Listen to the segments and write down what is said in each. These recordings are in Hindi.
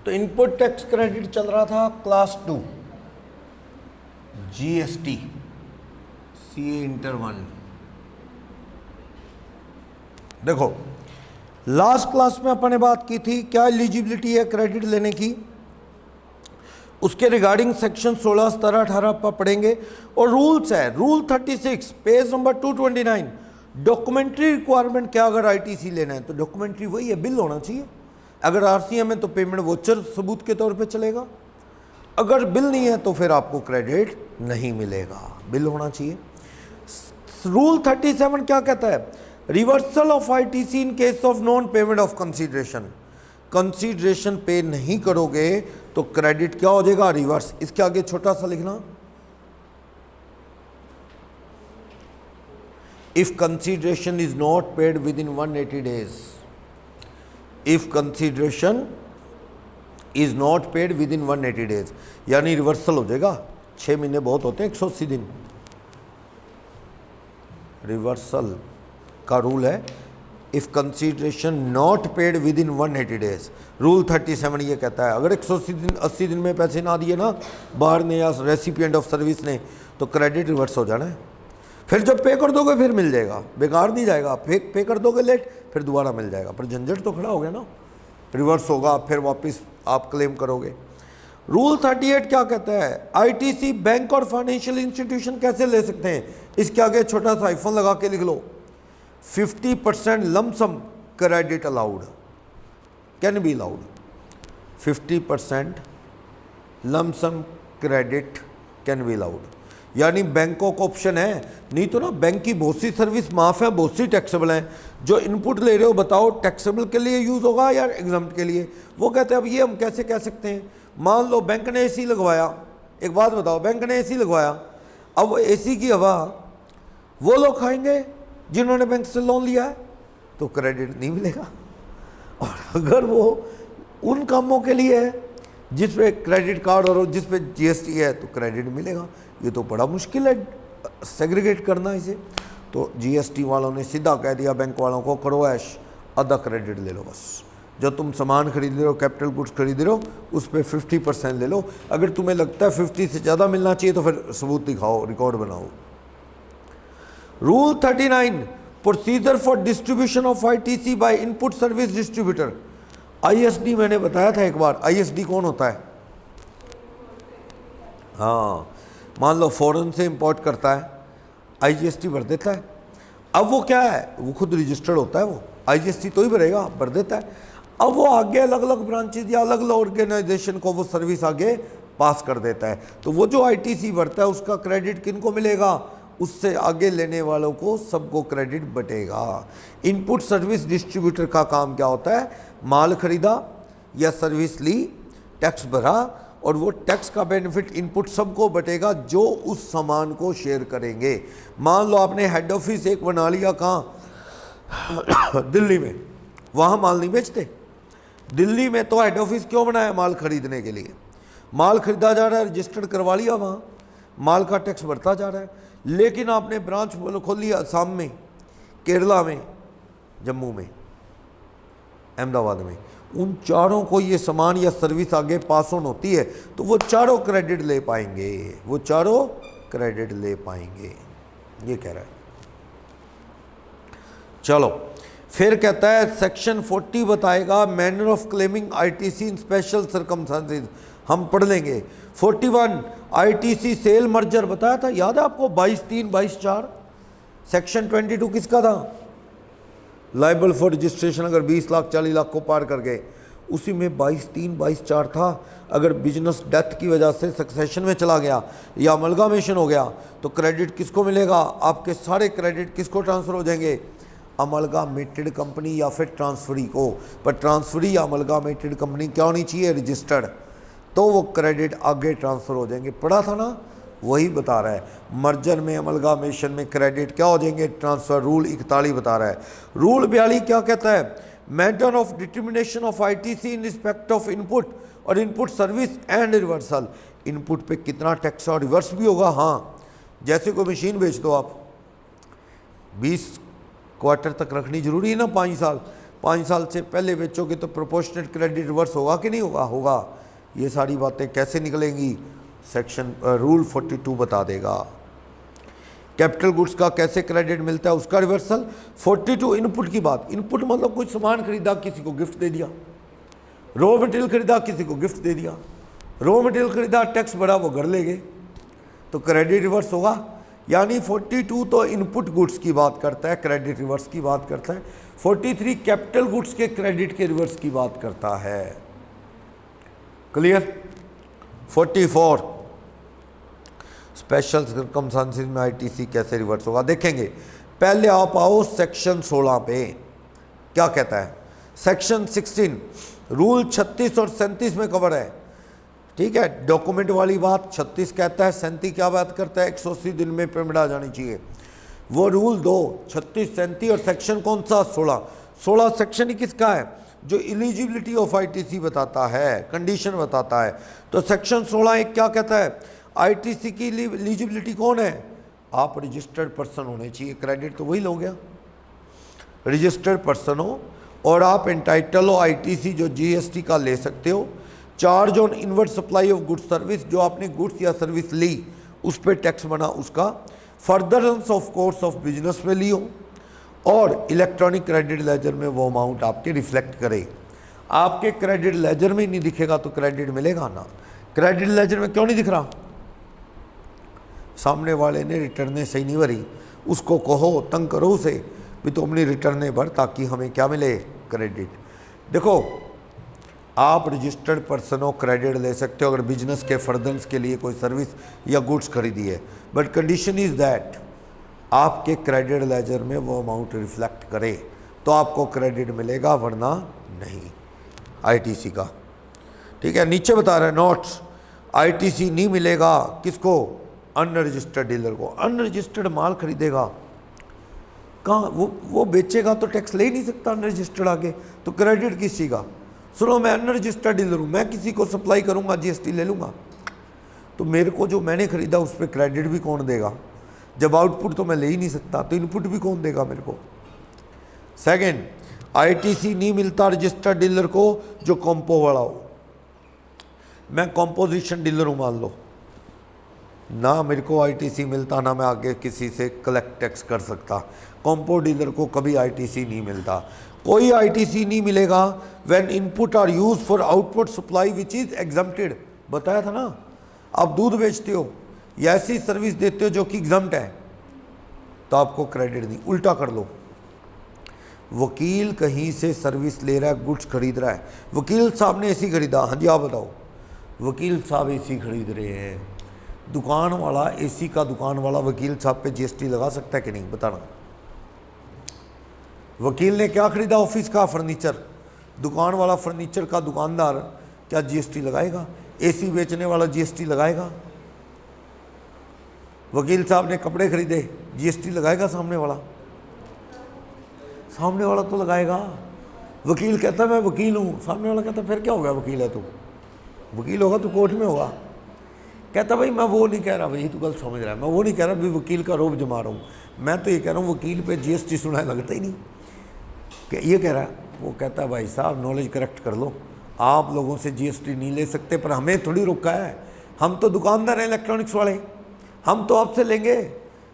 तो इनपुट टैक्स क्रेडिट चल रहा था क्लास 2 जीएसटी सीए इंटर 1। देखो लास्ट क्लास में अपन ने बात की थी क्या एलिजिबिलिटी है क्रेडिट लेने की, उसके रिगार्डिंग सेक्शन 16, 17, 18 पर पढ़ेंगे। और रूल्स है, rule 36 page number 229, documentary requirement क्या, अगर आईटीसी लेना है तो डॉक्यूमेंट्री वही है, बिल होना चाहिए। अगर आरसीएम है तो पेमेंट वोचर सबूत के तौर पे चलेगा, अगर बिल नहीं है तो फिर आपको क्रेडिट नहीं मिलेगा, बिल होना चाहिए। रूल 37 क्या कहता है, reversal of ITC in case of non payment of consideration, consideration पे नहीं करोगे तो क्रेडिट क्या हो जाएगा, रिवर्स। इसके आगे छोटा सा लिखना, if consideration is not paid with in 180 days, if consideration is not paid with in 180 days, यानी रिवर्सल हो जाएगा। 6 महीने बहुत होते हैं, 180 दिन रिवर्सल का रूल है। If consideration not paid with in 180 days, rule 37 ये कहता है अगर 180 दिन में पैसे ना दिए ना बाहर ने या रेसिपिएंट ऑफ सर्विस ने, तो क्रेडिट रिवर्स हो जाना है। फिर जब पे कर दोगे फिर मिल जाएगा, बेकार नहीं जाएगा। पे कर दोगे लेट फिर दोबारा मिल जाएगा, पर झंझट तो खड़ा हो गया ना, रिवर्स होगा फिर वापस आप क्लेम करोगे। रूल 38 क्या कहता है, आईटीसी बैंक और फाइनेंशियल इंस्टीट्यूशन कैसे ले सकते हैं, इसके आगे छोटा सा आईफोन लगा के लिख लो, 50% lump sum credit allowed, can be allowed, 50% lump sum credit can be allowed. यानी बैंकों को ऑप्शन है, नहीं तो ना बैंक की बहुत सी सर्विस माफ़ है, बहुत सी टैक्सेबल हैं। जो इनपुट ले रहे हो बताओ टैक्सेबल के लिए यूज़ होगा या एग्जम्प्ट के लिए, वो कहते हैं अब ये हम कैसे कह सकते हैं। मान लो बैंक ने एसी लगवाया, एक बात बताओ, बैंक ने एसी लगवाया, अब वो एसी की हवा वो लोग खाएंगे जिन्होंने बैंक से लोन लिया है, तो क्रेडिट नहीं मिलेगा। और अगर वो उन कामों के लिए है जिस पे क्रेडिट कार्ड और जिस पे जीएसटी है तो क्रेडिट मिलेगा। ये तो बड़ा मुश्किल है सेग्रीगेट करना इसे। तो जीएसटी वालों ने सीधा कह दिया बैंक वालों को, करो ऐश, आधा क्रेडिट ले लो बस। जो तुम सामान खरीद रहे हो, कैपिटल गुड्स खरीद रहे हो, उस पर 50% ले लो। अगर तुम्हें लगता है 50 से ज़्यादा मिलना चाहिए तो फिर सबूत दिखाओ, रिकॉर्ड बनाओ। Rule 39 procedure for distribution of ITC by input service distributor, ISD मैंने बताया था एक बार। आईएसडी कौन होता है, हाँ, मान लो फॉरेन से इंपोर्ट करता है, आईजीएसटी भर देता है। अब वो क्या है, वो खुद रजिस्टर्ड होता है, वो आईजीएसटी तो ही भरेगा, भर देता है। अब वो आगे अलग अलग ब्रांचेज या अलग अलग ऑर्गेनाइजेशन को वो सर्विस आगे पास कर देता है। तो वो जो आईटीसी भरता है उसका क्रेडिट किन को मिलेगा, उससे आगे लेने वालों को सबको क्रेडिट बटेगा। इनपुट सर्विस डिस्ट्रीब्यूटर का काम क्या होता है, माल खरीदा या सर्विस ली, टैक्स भरा, और वो टैक्स का बेनिफिट इनपुट सबको बटेगा जो उस सामान को शेयर करेंगे। मान लो आपने हेड ऑफिस एक बना लिया, कहाँ दिल्ली में, वहाँ माल नहीं बेचते। दिल्ली में तो हेड ऑफिस क्यों बनाया, माल खरीदने के लिए। माल खरीदा जा रहा है, रजिस्टर्ड करवा लिया, वहाँ माल का टैक्स बढ़ता जा रहा है। लेकिन आपने ब्रांच खोल लिया असम में, केरला में, जम्मू में, अहमदाबाद में, उन चारों को ये सामान या सर्विस आगे पास ऑन होती है तो वो चारों क्रेडिट ले पाएंगे, वो चारों क्रेडिट ले पाएंगे, ये कह रहा है। चलो फिर कहता है सेक्शन 40 बताएगा manner of claiming ITC in special circumstances, हम पढ़ लेंगे। 41 आईटीसी सेल मर्जर बताया था, याद है आपको, 22(3), 22(4). सेक्शन 22 किसका था, लाइबल फॉर रजिस्ट्रेशन, अगर 20 लाख 40 लाख को पार कर गए, उसी में 22(3), 22(4 था। अगर बिजनेस डेथ की वजह से सक्सेशन में चला गया या अमलगामेशन हो गया तो क्रेडिट किसको मिलेगा, आपके सारे क्रेडिट किसको ट्रांसफ़र हो जाएंगे, अमलगामेटेड कंपनी या फिर ट्रांसफरी को। पर ट्रांसफरी या अमलगामेटेड कंपनी क्या होनी चाहिए, रजिस्टर्ड, तो वो क्रेडिट आगे ट्रांसफ़र हो जाएंगे। पढ़ा था ना, वही बता रहा है। मर्जर में, अमलगामेशन में क्रेडिट क्या हो जाएंगे, ट्रांसफ़र। रूल 41 बता रहा है। रूल 42 क्या कहता है, matter of determination of ITC in respect of input और input service and reversal. Input पे कितना टैक्स और रिवर्स भी होगा। हाँ, जैसे कोई मशीन बेच दो आप, 20 क्वार्टर तक रखनी जरूरी है ना, 5 साल, 5 साल से पहले बेचोगे तो प्रोपोर्शनेट क्रेडिट रिवर्स होगा कि नहीं होगा? होगा। ये सारी बातें कैसे निकलेंगी? सेक्शन रूल 42 बता देगा। कैपिटल गुड्स का कैसे क्रेडिट मिलता है, उसका रिवर्सल। 42 इनपुट की बात। इनपुट मतलब कुछ सामान खरीदा, किसी को गिफ्ट दे दिया। रॉ मटेरियल खरीदा, किसी को गिफ्ट दे दिया। रॉ मटेरियल खरीदा, टैक्स बढ़ा, वो घर ले गए, तो क्रेडिट रिवर्स होगा। यानी 42 तो इनपुट गुड्स की बात करता है, क्रेडिट रिवर्स की बात करता है। 43 कैपिटल गुड्स के क्रेडिट के रिवर्स की बात करता है। क्लियर? 44 स्पेशल सर्कमस्टांसेस में आईटीसी कैसे रिवर्स होगा, देखेंगे। पहले आप आओ सेक्शन 16 पे, क्या कहता है? सेक्शन 16 रूल 36 और 37 में कवर है, ठीक है। डॉक्यूमेंट वाली बात 36 कहता है, 37 क्या बात करता है? 180 दिन में पेमेंट आ जानी चाहिए। वो रूल दो, 36 37 और सेक्शन कौन सा? 16 सेक्शन ही किसका है? जो एलिजिबिलिटी ऑफ आईटीसी बताता है, कंडीशन बताता है। तो सेक्शन 16 एक क्या कहता है? आईटीसी की एलिजिबिलिटी कौन है? आप रजिस्टर्ड पर्सन होने चाहिए, क्रेडिट तो वही लोग गया, रजिस्टर्ड पर्सन हो और आप एंटाइटल हो आईटीसी जो जीएसटी का ले सकते हो। Charge on inward supply of goods service, जो आपने गुड्स या सर्विस ली उस पर टैक्स बना उसका। Furtherance of course of business में ली हो और इलेक्ट्रॉनिक क्रेडिट लेजर में वो अमाउंट आपके रिफ्लेक्ट करे। आपके क्रेडिट लेजर में नहीं दिखेगा तो क्रेडिट मिलेगा ना। क्रेडिट लेजर में क्यों नहीं दिख रहा? सामने वाले ने रिटर्नें सही नहीं भरी, उसको कहो, तंग करो उसे भी तो अपनी रिटर्नें भर ताकि हमें क्या मिले? क्रेडिट। देखो आप रजिस्टर्ड पर्सन हो, क्रेडिट ले सकते हो अगर बिजनेस के फर्दरेंस के लिए कोई सर्विस या गुड्स खरीदी है, बट कंडीशन इज दैट आपके क्रेडिट लेजर में वो अमाउंट रिफ्लेक्ट करे तो आपको क्रेडिट मिलेगा, वरना नहीं आईटीसी का। ठीक है, नीचे बता रहे हैं नोट्स, आईटीसी नहीं मिलेगा किसको? अनरजिस्टर्ड डीलर को। अनरजिस्टर्ड माल खरीदेगा कहाँ? वो बेचेगा तो टैक्स ले ही नहीं सकता अनरजिस्टर्ड आगे, तो क्रेडिट किस चीज़ का? सुनो, मैं अनरजिस्टर्ड डीलर हूँ, मैं किसी को सप्लाई करूँगा, जीएसटी ले लूँगा, तो मेरे को जो मैंने खरीदा उस पर क्रेडिट भी कौन देगा? जब आउटपुट तो मैं ले ही नहीं सकता तो इनपुट भी कौन देगा मेरे को? सेकंड, आईटीसी नहीं मिलता रजिस्टर्ड डीलर को जो कॉम्पो वाला हो। मैं कॉम्पोजिशन डीलर हूँ मान लो, ना मेरे को आईटीसी मिलता, ना मैं आगे किसी से कलेक्ट टैक्स कर सकता। कॉम्पो डीलर को कभी आईटीसी नहीं मिलता। कोई आईटीसी नहीं मिलेगा when input are use for output supply which is exempted. बताया था ना, आप दूध बेचते हो या ऐसी सर्विस देते हो जो कि एग्जम्प्ट है तो आपको क्रेडिट नहीं। उल्टा कर लो, वकील कहीं से सर्विस ले रहा है, गुड्स खरीद रहा है, वकील साहब ने एसी खरीदा, हाँ जी आप बताओ, वकील साहब एसी खरीद रहे हैं, दुकान वाला एसी का दुकान वाला वकील साहब पे जीएसटी लगा सकता है कि नहीं? बताना। वकील ने क्या खरीदा? ऑफिस का फर्नीचर, दुकान वाला फर्नीचर का दुकानदार क्या जीएसटी लगाएगा? एसी बेचने वाला जीएसटी लगाएगा? वकील साहब ने कपड़े खरीदे, जीएसटी लगाएगा सामने वाला? सामने वाला तो लगाएगा। वकील कहता है मैं वकील हूँ, सामने वाला कहता फिर क्या हो गया, वकील है तू, वकील होगा तो कोर्ट में होगा। कहता भाई मैं वो नहीं कह रहा, भाई तू गलत समझ रहा है, मैं वो नहीं कह रहा भाई वकील का रोब जमा रहा हूँ, मैं तो ये कह रहा हूँ वकील पे जीएसटी सुनाए लगता ही नहीं, ये कह रहा है। वो कहता है भाई साहब नॉलेज करेक्ट कर लो, आप लोगों से जीएसटी नहीं ले सकते, पर हमें थोड़ी रोका है, हम तो दुकानदार हैं इलेक्ट्रॉनिक्स वाले, हम तो आपसे लेंगे।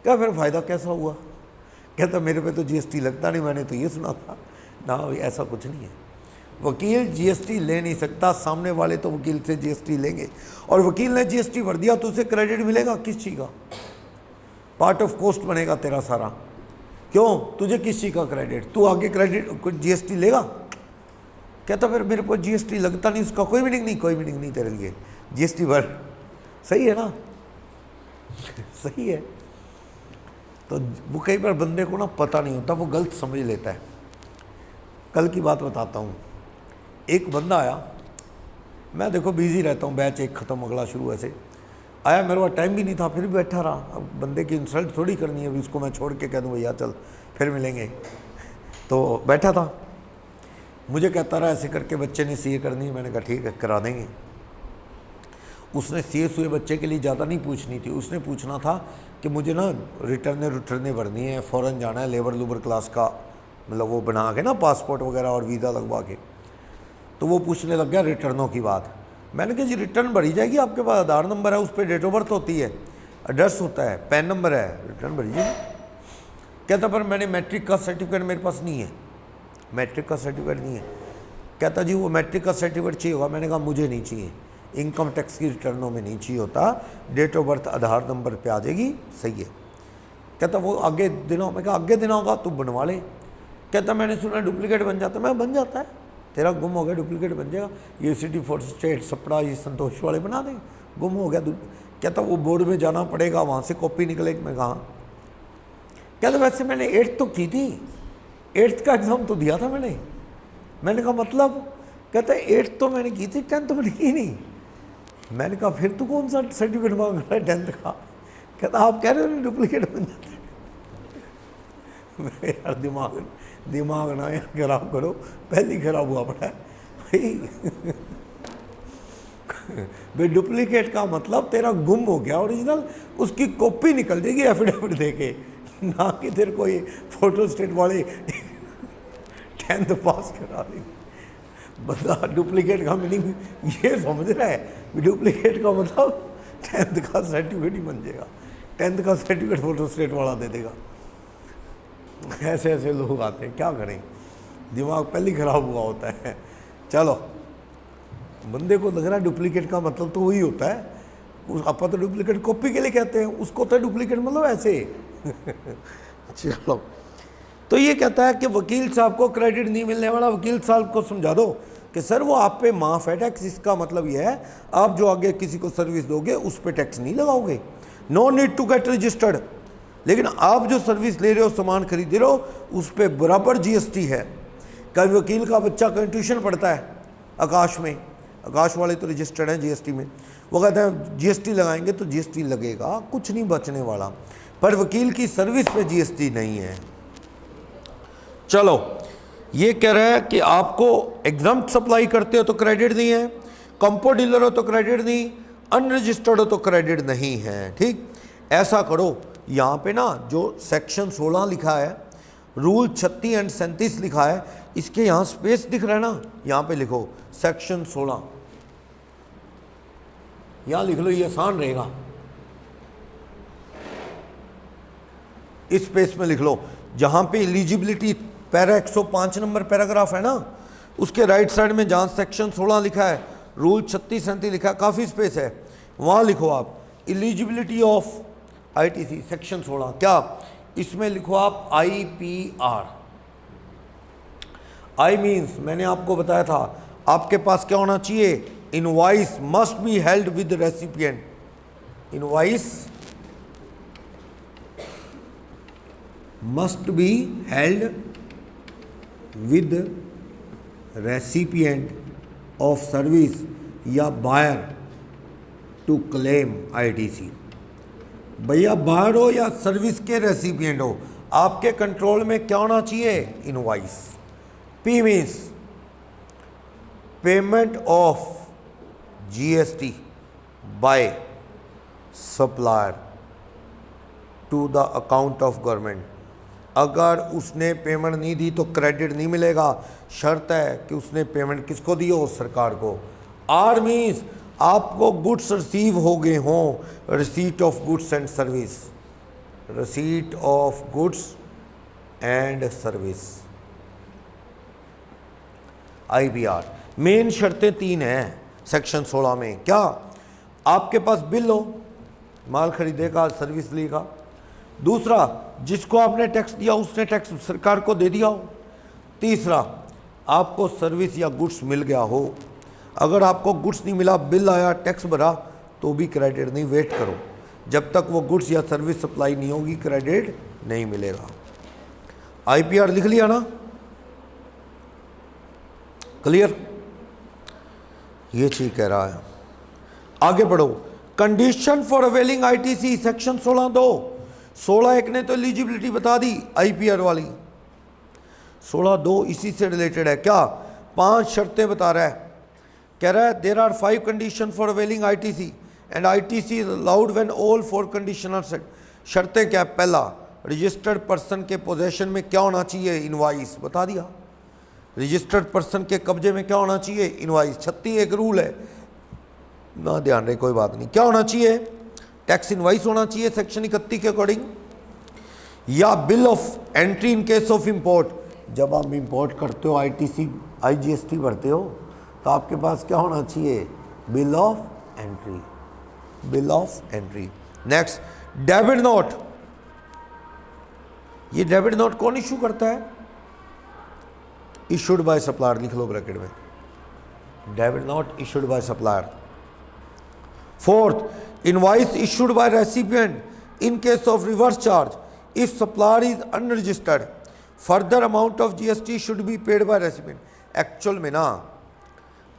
क्या फिर फ़ायदा कैसा हुआ? कहता मेरे पे तो जीएसटी लगता नहीं, मैंने तो ये सुना था ना। भाई ऐसा कुछ नहीं है, वकील जीएसटी ले नहीं सकता, सामने वाले तो वकील से जीएसटी लेंगे, और वकील ने जीएसटी भर दिया तो उसे क्रेडिट मिलेगा किस चीज़ का? पार्ट ऑफ कॉस्ट बनेगा तेरा सारा। क्यों? तुझे किस चीज़ का क्रेडिट? तू आगे क्रेडिट कुछ जीएसटी लेगा? कहता फिर मेरे को जीएसटी लगता नहीं, उसका कोई मीनिंग नहीं, कोई मीनिंग नहीं तेरे लिए, जीएसटी भर। सही है ना? सही है। तो वो कई बार बंदे को ना पता नहीं होता, वो गलत समझ लेता है। कल की बात बताता हूँ, एक बंदा आया, मैं देखो बिजी रहता हूँ, बैच एक ख़त्म अगला शुरू, ऐसे आया, मेरे पास टाइम भी नहीं था, फिर भी बैठा रहा। अब बंदे की इंसल्ट थोड़ी करनी है, अभी उसको मैं छोड़ के कह दूँ भैया चल फिर मिलेंगे, तो बैठा था। मुझे कहता रहा ऐसे करके बच्चे ने सीए करनी है, मैंने कहा ठीक है करा देंगे। उसने सीए हुए बच्चे के लिए ज़्यादा नहीं पूछनी थी, उसने पूछना था कि मुझे ना रिटर्ने भरनी है, फ़ौरन जाना है, लेबर लूबर क्लास का मतलब वो बना के ना पासपोर्ट वगैरह और वीज़ा लगवा के। तो वो पूछने लग गया रिटर्नों की बात। मैंने कहा जी रिटर्न भरी जाएगी, आपके पास आधार नंबर है, उस पर डेट ऑफ बर्थ होती है, एड्रेस होता है, पैन नंबर है, रिटर्न भरिए। कहता पर मैंने मैट्रिक का सर्टिफिकेट मेरे पास नहीं है, मैट्रिक का सर्टिफिकेट नहीं है। कहता जी वो मैट्रिक का सर्टिफिकेट चाहिए होगा। मैंने कहा मुझे नहीं चाहिए, इनकम टैक्स की रिटर्नों में नहीं चाहिए होता, date of birth Aadhaar number पे आ जाएगी, सही है। कहता वो आगे देना, मैं कहा आगे देना होगा तो बनवा ले। कहता मैंने सुना डुप्लीकेट बन जाता। मैं बन जाता है, तेरा गुम हो गया डुप्लीकेट बन जाएगा, ये सिटी फोर स्टेट सपड़ा ये संतोष वाले बना देंगे, गुम हो गया। कहता वो बोर्ड में जाना पड़ेगा, वहाँ से कॉपी निकलेगी। मैं कहा कहता वैसे मैंने 8th तो की थी, 8th का एग्ज़ाम तो दिया था मैंने कहा मतलब? कहता 8th तो मैंने की थी, 10th तो मैंने की नहीं। मैंने कहा फिर तू कौन सा सर्टिफिकेट मांग रहा है 10th का? कहता आप कह रहे हो डुप्लीकेट बन जाते। यार दिमाग ना यार खराब करो, पहले खराब हुआ पड़ा है भाई डुप्लीकेट का मतलब तेरा गुम हो गया, ओरिजिनल उसकी कॉपी निकल जाएगी एफिडेविट देके, ना कि तेरे कोई फोटो स्टेट वाले 10th पास करा देंगे। बंदा डुप्लीकेट का मीनिंग ये समझ रहा है, डुप्लीकेट का मतलब 10th का सर्टिफिकेट ही बन जाएगा, 10th का सर्टिफिकेट फोटो स्टेट वाला दे देगा। ऐसे ऐसे लोग आते हैं, क्या करें, दिमाग पहले ही खराब हुआ होता है। चलो बंदे को लग रहा है डुप्लीकेट का मतलब तो वही होता है, उस आप तो डुप्लीकेट कॉपी के लिए कहते हैं, उसको तो डुप्लीकेट मतलब ऐसे चलो तो ये कहता है कि वकील साहब को क्रेडिट नहीं मिलने वाला। वकील साहब को समझा दो कि सर वो आप पे माफ़ है टैक्स, इसका मतलब ये है आप जो आगे किसी को सर्विस दोगे उस पर टैक्स नहीं लगाओगे, no need to get registered. लेकिन आप जो सर्विस ले रहे हो, सामान खरीद रहे हो, उस पर बराबर जीएसटी है। कभी वकील का बच्चा कहीं ट्यूशन पढ़ता है आकाश में, आकाश वाले तो रजिस्टर्ड हैं जीएसटी में, वो कहते हैं जीएसटी लगाएंगे तो जीएसटी लगेगा, कुछ नहीं बचने वाला, पर वकील की सर्विस पे जीएसटी नहीं है। चलो ये कह रहा है कि आपको एग्जाम सप्लाई करते हो तो क्रेडिट नहीं है, कंपो डीलर हो तो क्रेडिट नहीं, अनरजिस्टर्ड हो तो क्रेडिट नहीं है। ठीक, ऐसा करो, यहाँ पे ना जो सेक्शन 16 लिखा है, रूल 36 एंड 37 लिखा है, इसके यहाँ स्पेस दिख रहा है ना, यहाँ पे लिखो सेक्शन 16, यहाँ लिख लो, ये आसान रहेगा, इस स्पेस में लिख लो। जहाँ पे एलिजिबिलिटी पैरा 105 नंबर पैराग्राफ है ना, उसके राइट साइड में जहाँ सेक्शन 16 लिखा है, रूल 36-37 लिखा है, काफ़ी स्पेस है, वहाँ लिखो आप एलिजिबिलिटी ऑफ आईटीसी सेक्शन 16। क्या इसमें लिखो आप IPR। आई मीन्स मैंने आपको बताया था आपके पास क्या होना चाहिए, invoice must be held with recipient, invoice must be held with recipient of service या बायर टू क्लेम आईटीसी। भैया बायर हो या सर्विस के रेसिपिएंट हो, आपके कंट्रोल में क्या होना चाहिए, invoice. P means payment of GST by supplier to the account of government. अगर उसने पेमेंट नहीं दी तो क्रेडिट नहीं मिलेगा, शर्त है कि उसने पेमेंट किसको दी हो, सरकार को। आर मीन्स आपको गुड्स रिसीव हो गए हों, receipt of goods and service, receipt of goods and service, IPR। Main शर्तें 3 हैं सेक्शन 16 में। क्या, आपके पास बिल हो, माल खरीदेगा, सर्विस लेगा। दूसरा, जिसको आपने टैक्स दिया उसने टैक्स सरकार को दे दिया हो। तीसरा, आपको सर्विस या गुड्स मिल गया हो। अगर आपको गुड्स नहीं मिला, बिल आया, टैक्स भरा, तो भी क्रेडिट नहीं, वेट करो, जब तक वो गुड्स या सर्विस सप्लाई नहीं होगी क्रेडिट नहीं मिलेगा। IPR लिख लिया ना, क्लियर, ये चीज कह रहा है। आगे बढ़ो, condition for availing ITC section 16(2). 16(1) ने तो एलिजिबिलिटी बता दी IPR वाली, 16(2) इसी से रिलेटेड है। क्या, 5 शर्तें बता रहा है, कह रहा है there are 5 condition for availing ITC and ITC is allowed when all 4 condition are set. शर्तें क्या, पहला रजिस्टर्ड पर्सन के पोजेशन में क्या होना चाहिए, इनवाइस, बता दिया। रजिस्टर्ड पर्सन के कब्जे में क्या होना चाहिए, इनवाइस। 36 एक रूल है ना, ध्यान रहे, कोई बात नहीं। क्या होना चाहिए, टैक्स इनवाइस होना चाहिए सेक्शन 31 के अकॉर्डिंग, या bill of entry in case of import. जब आप इंपोर्ट करते हो, ITC IGST भरते हो, तो आपके पास क्या होना चाहिए, bill of entry, bill of entry. Next, debit note. ये डेबिट नोट कौन इशू करता है, इशूड बाय सप्लायर, लिख लो ब्रैकेट में, debit note issued by supplier. Fourth, invoice issued by recipient in case of reverse charge if supplier is unregistered, further amount of GST should be paid by recipient. Actual में ना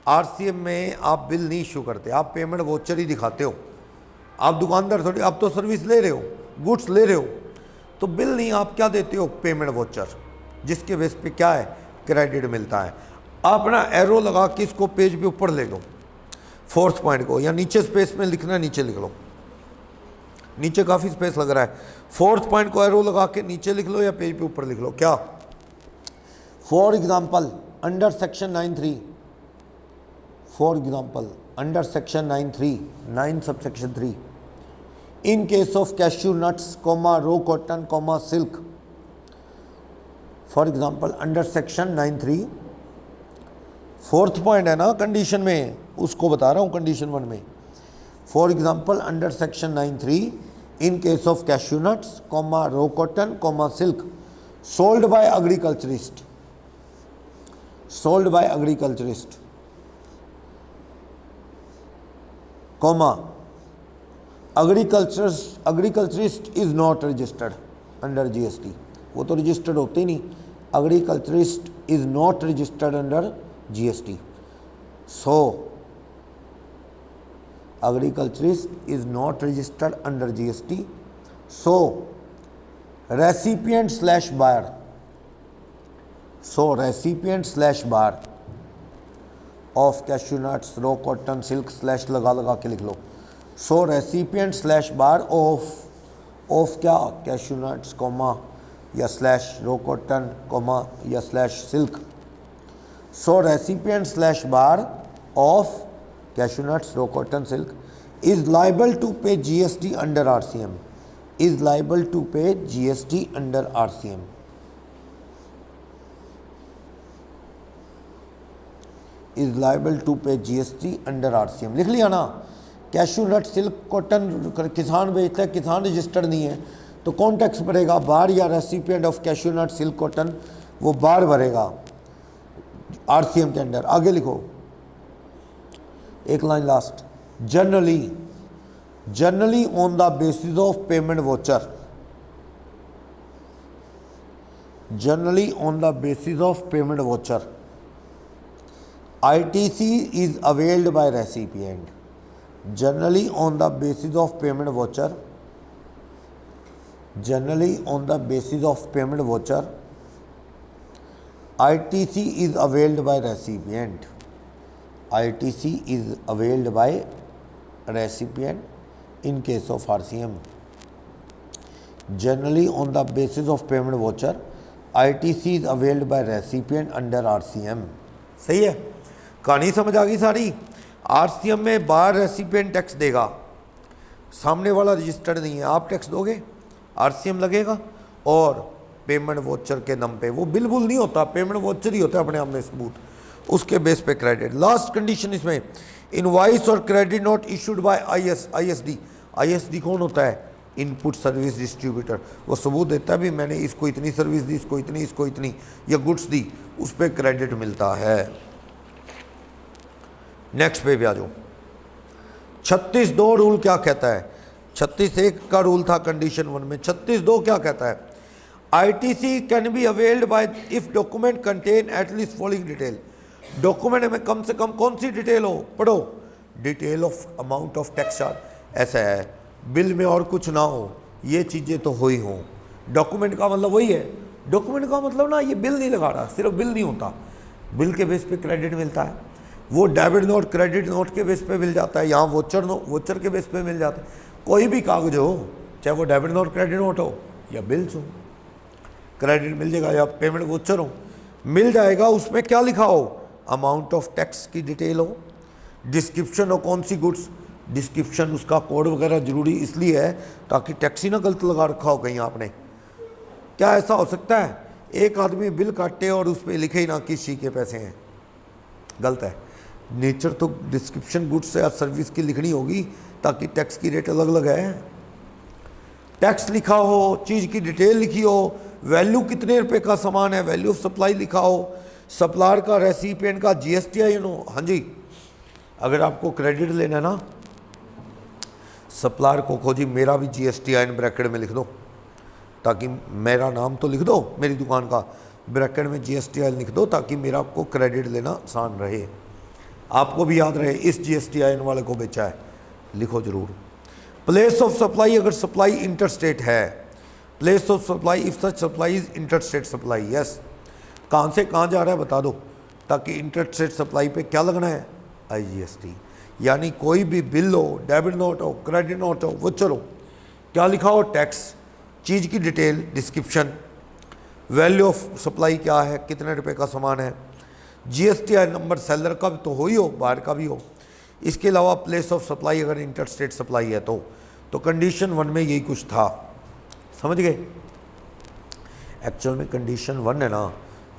RCM में आप बिल नहीं इशू करते, आप पेमेंट वोचर ही दिखाते हो। आप दुकानदार थोड़ी, आप तो सर्विस ले रहे हो, गुड्स ले रहे हो, तो बिल नहीं, आप क्या देते हो, पेमेंट वोचर, जिसके बेस पे क्या है, क्रेडिट मिलता है। आप ना एरो लगा के इसको पेज पे ऊपर ले लो, फोर्थ पॉइंट को, या नीचे स्पेस में लिखना है, नीचे लिख लो, नीचे काफ़ी स्पेस लग रहा है। फोर्थ पॉइंट को एरो लगा के नीचे लिख लो या पेज पे ऊपर लिख लो। क्या, for example under section 9(3), for example under section 9(3), 9 subsection 3, in case of cashew nuts, raw cotton, silk. For example under section 9(3), fourth point है ना कंडीशन में, उसको बता रहा हूँ कंडीशन 1 में। For example under section 9(3), in case of cashew nuts, raw cotton, silk, sold by agriculturist, sold by agriculturist, agriculturist is not registered under GST। वो तो रजिस्टर्ड होते ही नहीं, agriculturist is not registered under GST। So agriculturist is not registered under GST, so recipient slash buyer, so recipient slash buyer of cashew nuts, raw cotton, silk slash लगा के लिख लो। so recipient slash buyer of क्या, cashew nuts, या slash raw cotton, या slash silk। so recipient slash buyer of cashew nuts, raw cotton, silk is liable to pay GST under RCM, is liable to pay GST under RCM, is liable to pay GST under RCM। लिख लिया ना, कैशू नट, सिल्क, कॉटन किसान बेचता है, किसान रजिस्टर्ड नहीं है, तो कौन टैक्स भरेगा, बार या recipient of cashew nut, silk, cotton, वो बार भरेगा RCM के अंडर। आगे लिखो, एक line last, generally on the basis of payment voucher, generally on the basis of payment voucher, ITC is availed by recipient, generally on the basis of payment voucher, generally on the basis of payment voucher, ITC is availed by recipient, ITC is availed by recipient in case of RCM, generally on the basis of payment voucher, ITC is availed by recipient under RCM। सही है, कहानी समझ आ गई सारी। RCM में बाहर रेसिपिएंट टैक्स देगा, सामने वाला रजिस्टर्ड नहीं है, आप टैक्स दोगे, RCM लगेगा, और पेमेंट वोचर के दम पे, वो बिल बुल नहीं होता, पेमेंट वोचर ही होता है अपने आप में सबूत, उसके बेस पे क्रेडिट। लास्ट कंडीशन इसमें, इनवाइस और credit note issued by ISD। ISD कौन होता है, इनपुट सर्विस डिस्ट्रीब्यूटर, वो सबूत देता है भी मैंने इसको इतनी सर्विस दी, इसको इतनी या गुड्स दी, उस पर क्रेडिट मिलता है। नेक्स्ट पे भी आ जाओ। 36(2) रूल क्या कहता है, 36(1) का रूल था कंडीशन 1 में, 36(2) क्या कहता है, ITC can be availed by if document contain at least following detail. Document में कम से कम कौन सी डिटेल हो, पढ़ो, detail of amount of tax charge. ऐसा है, बिल में और कुछ ना हो, ये चीज़ें तो हो ही हों। डॉक्यूमेंट का मतलब वही है, डॉक्यूमेंट का मतलब ना ये बिल नहीं लगा रहा, सिर्फ बिल नहीं होता, बिल के बेस पे क्रेडिट मिलता है, वो डेबिट नोट क्रेडिट नोट के बेस पे मिल जाता है, यहाँ वोचर के बेस पे मिल जाता है। कोई भी कागज हो, चाहे वो डेबिट नोट क्रेडिट नोट हो या बिल्स हो, क्रेडिट मिल जाएगा या पेमेंट वाउचर हो, मिल जाएगा। उसमें क्या लिखा हो, अमाउंट ऑफ टैक्स की डिटेल हो, डिस्क्रिप्शन हो कौन सी गुड्स, डिस्क्रिप्शन उसका कोड वगैरह जरूरी इसलिए है ताकि टैक्स ही ना गलत लगा रखा हो कहीं आपने। क्या ऐसा हो सकता है एक आदमी बिल काटे और उस पर लिखे ही ना किस चीज़ के पैसे हैं, गलत है। नेचर तो डिस्क्रिप्शन गुड्स या सर्विस की लिखनी होगी ताकि टैक्स की रेट अलग अलग है। टैक्स लिखा हो, चीज़ की डिटेल लिखी हो, वैल्यू कितने रुपए का सामान है, वैल्यू ऑफ सप्लाई लिखा हो, सप्लायर का रेसिपिएंट का GSTIN हो। हाँ जी, अगर आपको क्रेडिट लेना है ना, सप्लायर को खोजी मेरा भी GSTIN ब्रैकेट में लिख दो, ताकि मेरा नाम तो लिख दो मेरी दुकान का, ब्रैकेट में GSTIN लिख दो ताकि मेरा आपको क्रेडिट लेना आसान रहे, आपको भी याद रहे इस GSTIN वाले को बेचा है, लिखो जरूर। प्लेस ऑफ सप्लाई, अगर सप्लाई इंटरस्टेट है, place of supply if such supply is interstate supply, yes. कहाँ से कहाँ जा रहा है बता दो, ताकि इंटरस्टेट सप्लाई पे क्या लगना है, IGST। यानी कोई भी बिल हो, डेबिट नोट हो, क्रेडिट नोट हो, वो चलो क्या लिखा हो, टैक्स, चीज़ की detail, description, value of supply क्या है, कितने रुपए का सामान है, GSTIN नंबर सेलर का भी तो हो ही हो, बाहर का भी हो। इसके अलावा प्लेस ऑफ सप्लाई अगर इंटरस्टेट सप्लाई है तो कंडीशन 1 में यही कुछ था, समझ गए। एक्चुअल में कंडीशन 1 है ना,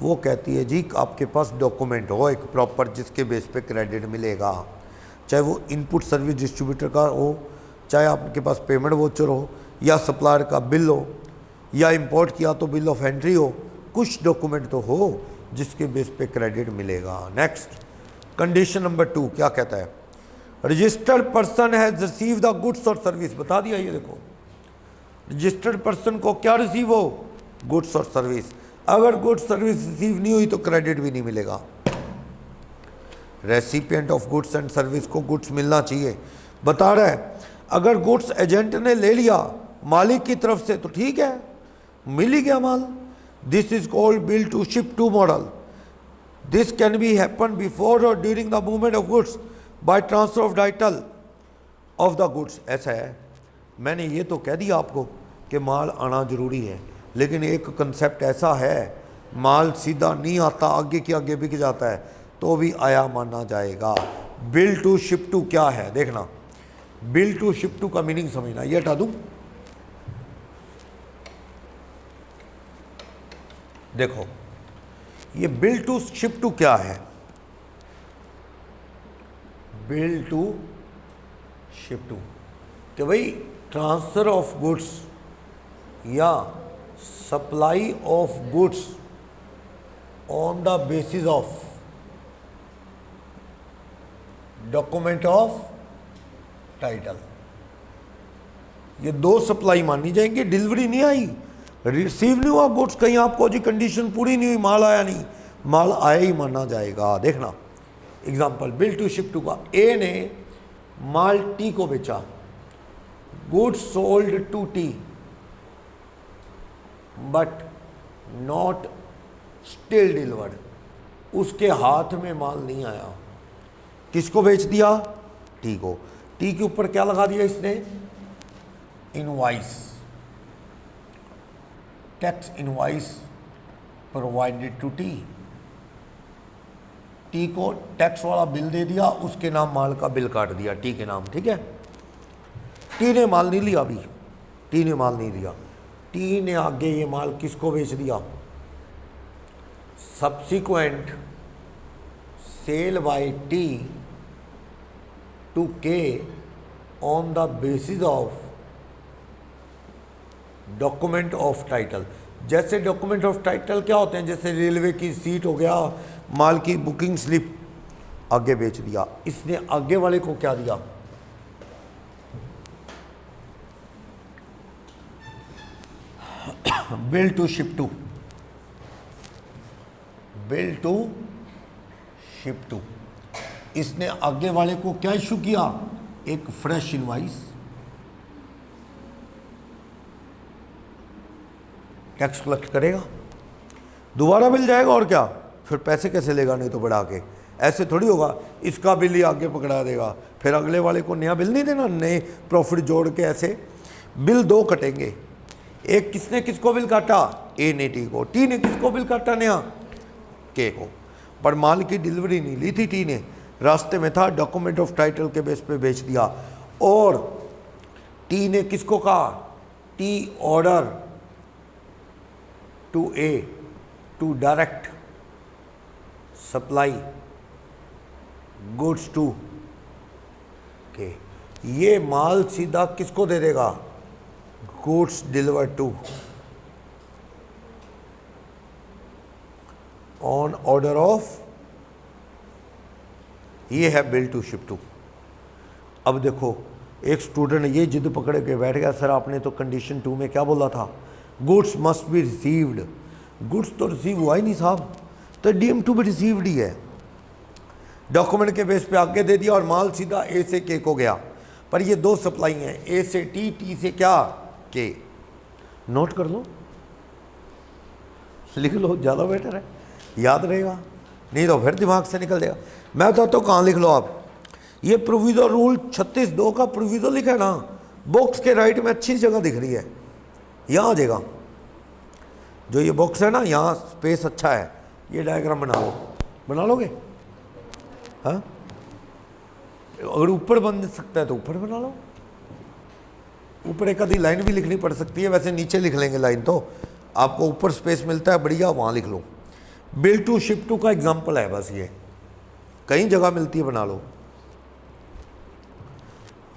वो कहती है जी आपके पास डॉक्यूमेंट हो एक प्रॉपर जिसके बेस पे क्रेडिट मिलेगा, चाहे वो इनपुट सर्विस डिस्ट्रीब्यूटर का हो, चाहे आपके पास पेमेंट वाउचर हो, या सप्लायर का बिल हो, या इंपोर्ट किया तो बिल ऑफ एंट्री हो, कुछ डॉक्यूमेंट तो हो जिसके बेस पे क्रेडिट मिलेगा। नेक्स्ट कंडीशन नंबर 2 क्या कहता है, registered person has receive the goods और सर्विस, बता दिया ये देखो, रजिस्टर्ड पर्सन को क्या रिसीव हो, गुड्स और सर्विस। अगर गुड्स सर्विस रिसीव नहीं हुई तो क्रेडिट भी नहीं मिलेगा। Recipient of goods and service को गुड्स मिलना चाहिए, बता रहा है अगर गुड्स एजेंट ने ले लिया मालिक की तरफ से तो ठीक है, मिल ही गया माल। This is called bill to ship to model. This can be happen before और during the movement of goods by transfer of title of the goods. ऐसा है, मैंने ये तो कह दिया आपको कि माल आना जरूरी है, लेकिन एक कंसेप्ट ऐसा है माल सीधा नहीं आता, आगे के आगे बिक जाता है तो भी आया माना जाएगा। बिल टू शिप टू क्या है देखना, बिल टू शिप टू का मीनिंग समझना, ये हटा दूं, देखो ये बिल टू शिप टू क्या है, बिल टू शिप टू कि भाई ट्रांसफर ऑफ गुड्स या supply of goods on the basis of document of title. ये 2 सप्लाई मानी जाएंगी, डिलीवरी नहीं आई, रिसीव नहीं हुआ गुड्स, कहीं आपको जी कंडीशन पूरी नहीं हुई, माल आया नहीं, माल आया ही माना जाएगा। देखना example, bill to ship to का, ए ने माल टी को बेचा, goods sold to T but not still delivered, उसके हाथ में माल नहीं आया, किसको बेच दिया, टी को। टी के ऊपर क्या लगा दिया इसने, invoice, tax invoice provided to T. T को टैक्स वाला बिल दे दिया, उसके नाम माल का बिल काट दिया टी के नाम, ठीक है। टी ने माल नहीं लिया, अभी टी ने माल नहीं लिया, टी ने आगे ये माल किसको बेच दिया, subsequent sale by T to K on the basis of document of title. जैसे डॉक्यूमेंट ऑफ टाइटल क्या होते हैं, जैसे रेलवे की सीट हो गया, माल की बुकिंग स्लिप, आगे बेच दिया। इसने आगे वाले को क्या दिया, bill to ship to, bill to ship to. इसने आगे वाले को क्या इशू किया, एक फ्रेश इनवाइस, टैक्स कलेक्ट करेगा, दोबारा मिल जाएगा, और क्या फिर पैसे कैसे लेगा, नहीं तो बढ़ा के, ऐसे थोड़ी होगा इसका बिल ही आगे पकड़ा देगा, फिर अगले वाले को नया बिल नहीं देना, नए प्रॉफिट जोड़ के। ऐसे बिल 2 कटेंगे, एक किसने किसको बिल काटा, ए ने टी को, टी ने किसको बिल काटा नया, के को। पर माल की डिलीवरी नहीं ली थी टी ने, रास्ते में था, डॉक्यूमेंट ऑफ टाइटल के बेस पे बेच दिया। और टी ने किसको कहा, T order to A to direct supply goods to K, ये माल सीधा किसको दे देगा, goods deliver to on order of, ये है बिल टू शिप टू। अब देखो एक स्टूडेंट ये जिद पकड़ के बैठ गया, सर आपने तो कंडीशन 2 में क्या बोला था, goods must be received. Goods तो रिसीव हुआ ही नहीं साहब, तो डीम टू बी रिसीव्ड ही है, डॉक्यूमेंट के बेस पे आगे दे दिया और माल सीधा ए से के को गया। पर ये 2 सप्लाई हैं, ए से टी, टी से क्या, के। नोट कर लो, लिख लो, ज़्यादा बेटर है, याद रहेगा, नहीं तो फिर दिमाग से निकल जाएगा। मैं बताता हूँ, कहाँ लिख लो आप, ये प्रोविजो रूल 36(2) का प्रोविजो लिखा है ना, बॉक्स के राइट में अच्छी जगह दिख रही है, यहाँ आ जाएगा। जो ये बॉक्स है ना, यहाँ स्पेस अच्छा है, ये डायग्राम बना लो, बना लोगे, हाँ। अगर ऊपर बन सकता है तो ऊपर बना लो, ऊपर एक आधी लाइन भी लिखनी पड़ सकती है, वैसे नीचे लिख लेंगे लाइन, तो आपको ऊपर स्पेस मिलता है बढ़िया, वहाँ लिख लो। बिल टू शिप टू का एग्जाम्पल है बस, ये कई जगह मिलती है, बना लो।